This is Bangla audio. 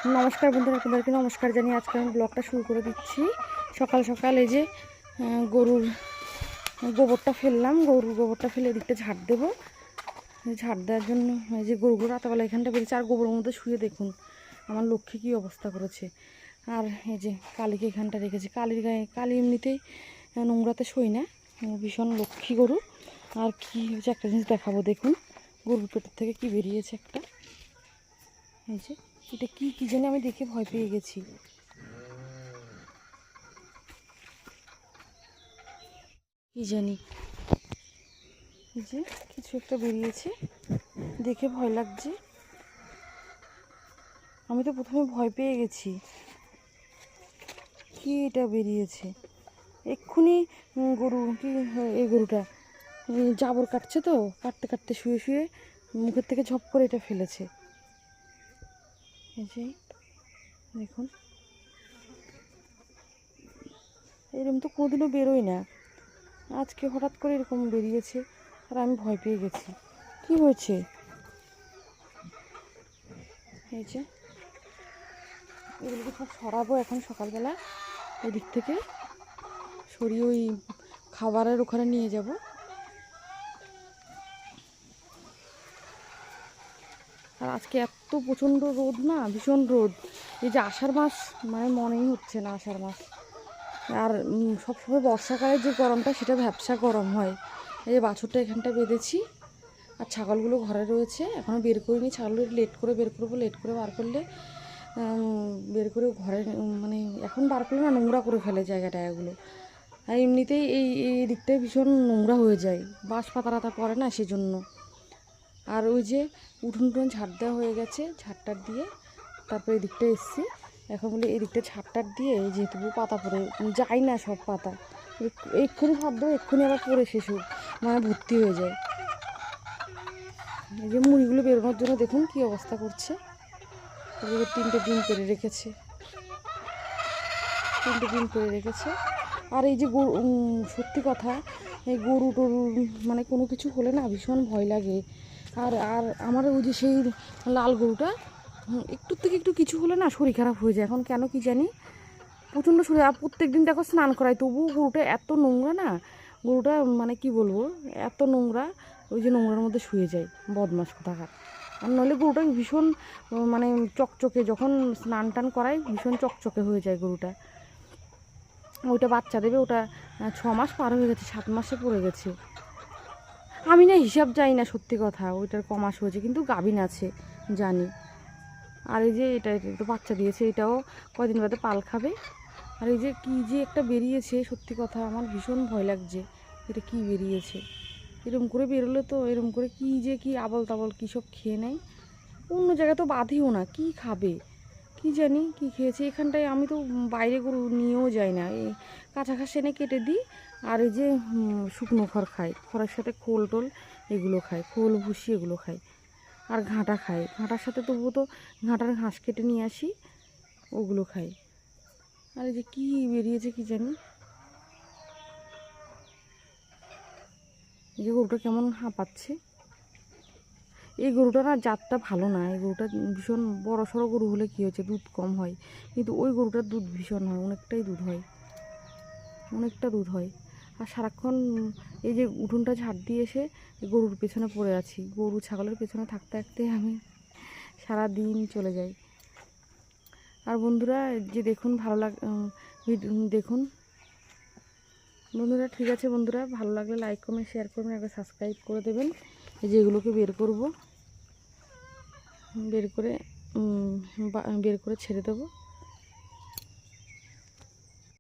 নমস্কার বন্ধুরা, আপনাদেরকে নমস্কার জানিয়ে আজকে আমি ব্লগটা শুরু করে দিচ্ছি। সকাল সকাল এই যে গরুর গোবরটা ফেললাম, গরুর গোবরটা ফেলে এদিকটা ঝাড় দেবো। ঝাড় দেওয়ার জন্য এই যে গরুগুলো রাতেবেলা এখানটা বেরিয়েছে, আর গোবরের মধ্যে শুয়ে দেখুন আমার লক্ষ্মী কী অবস্থা করেছে। আর এই যে কালীকে এখানটা রেখেছি, কালীর গায়ে, কালী এমনিতেই নোংরাতে শোই না, ভীষণ লক্ষ্মী গরু। আর কি হয়েছে একটা জিনিস দেখাবো, দেখুন গরুর পেটের থেকে কি বেরিয়েছে একটা। এই যে এটা কি কি জানি, আমি দেখে ভয় পেয়ে গেছি। কি জানি, এই যে কিছু একটা বেরিয়েছে, দেখে ভয় লাগছে। আমি তো প্রথমে ভয় পেয়ে গেছি, কি এটা বেরিয়েছে। এক্ষুনি গরু কি, এই গরুটা জাবর কাটছে, তো কাটতে কাটতে শুয়ে শুয়ে মুখের থেকে ঝপ করে এটা ফেলেছে। এই যে দেখুন, এরকম তো কোনোদিনও বেরোয় না, আজকে হঠাৎ করে এরকম বেরিয়েছে। আর আমি ভয় পেয়ে গেছি, কি হয়েছে। এই যে এগুলোকে সব সরাবো এখন সকালবেলা, এদিক থেকে সরিয়ে ওই খাবারের ওখানে নিয়ে যাব। আর আজকে এত প্রচণ্ড রোদ না, ভীষণ রোদ। এই যে আষাঢ় মাস মানে মনেই হচ্ছে না আষাঢ় মাস। আর সবসময় বর্ষাকালে যে গরমটা, সেটা ভ্যাপসা গরম হয়। এই যে বাছুরটা এখানটা বেঁধেছি, আর ছাগলগুলো ঘরে রয়েছে, এখনও বের করিনি। ছাগলগুলো লেট করে বের করবো, লেট করে বার করলে বের করে ঘরে মানে এখন বার করলে না নোংরা করে ফেলে জায়গাটা এগুলো। আর এমনিতেই এই দিকটায় ভীষণ নোংরা হয়ে যায়, বাঁশ পাতা টাতা পড়ে না সেজন্য। আর ওই যে উঠোন টুন ঝাড় দেওয়া হয়ে গেছে, ঝাড়টার দিয়ে তারপরে এই দিকটা এসছি। এখন বলে এই দিকটা ঝাড়টার দিয়ে, যেহেতু পাতা পড়ে যায় না, সব পাতা এক্ষুনি ঝাড় দেবো, এক্ষুনি আবার পড়ে শেষ হোক, মানে ভর্তি হয়ে যায়। এই যে মুড়িগুলো বেরোনোর জন্য দেখুন কি অবস্থা করছে। এগুলো 3টে ডিম পেড়ে রেখেছে, 3টে ডিম পেড়ে রেখেছে। আর এই যে গরু, সত্যি কথা, এই গরু টরু মানে কোনো কিছু হলে না ভীষণ ভয় লাগে। আর আর আমার ওই যে সেই লাল গরুটা, একটু থেকে একটু কিছু হলে না শরীর খারাপ হয়ে যায়, এখন কেন কি জানি, প্রচণ্ড শরীর। আর প্রত্যেক দিন দেখো স্নান করাই, তবুও গরুটা এত নোংরা না, গরুটা মানে কি বলবো, এত নোংরা। ওই যে নোংরার মধ্যে শুয়ে যায়, বদমাস কোথাকার। আর নইলে গরুটা ভীষণ মানে চকচকে, যখন স্নান টান করাই ভীষণ চকচকে হয়ে যায় গরুটা। ওইটা বাচ্চা দেবে, ওটা 6 মাস পার হয়ে গেছে, 7 মাসে পড়ে গেছে। আমি না হিসাব যাই না, সত্যি কথা, ওইটার কমাস হয়েছে, কিন্তু গাভিন আছে জানি। আর এই যে এটা তো বাচ্চা দিয়েছে, এটাও কয়দিন বাদে পাল খাবে। আর এই যে কী যে একটা বেরিয়েছে, সত্যি কথা আমার ভীষণ ভয় লাগছে, এটা কি বেরিয়েছে। এরম করে বেরোলে তো, এরম করে কি যে কি আবল তাবল কী সব খেয়ে নেয়। অন্য জায়গায় তো বাঁধিও না, কি খাবে কি জানি, কি খেয়েছে। এখানটায় আমি তো বাইরে গরু নিয়েও যাই না, এই কাঁচা ঘাস এনে কেটে দিই। আর এই যে শুকনো খড় খায়, খড়ের সাথে খোল টোল এগুলো খায়, খোল ভুসি এগুলো খায়। আর ঘাঁটা খায়, ঘাঁটার সাথে তবুও তো ঘাঁটার ঘাস কেটে নিয়ে আসি, ওগুলো খায়। আর এই যে কী বেরিয়েছে কি জানি, এই যে গরুটা কেমন হাঁপাচ্ছে। এই গরুটা না জাতটা ভালো না, এই গরুটা ভীষণ বড় সড়ো গরু হলে কী হয়েছে, দুধ কম হয়, কিন্তু ওই গরুটার দুধ ভীষণ হয়, অনেকটাই দুধ হয়, অনেকটা দুধ হয়। আর সারাক্ষণ এই যে উঠোনটা ঝাড় দিয়ে এসে গরুর পেছনে পড়ে আছি, গরু ছাগলের পেছনে থাকতে থাকতে আমি সারা দিন চলে যাই। আর বন্ধুরা যে দেখুন, ভালো দেখুন বন্ধুরা, ঠিক আছে বন্ধুরা, ভালো লাগলে লাইক কমেন্ট শেয়ার করবেন, একবার সাবস্ক্রাইব করে দেবেন। এই যে এগুলোকে বের করব, বের করে ছেড়ে দেবো।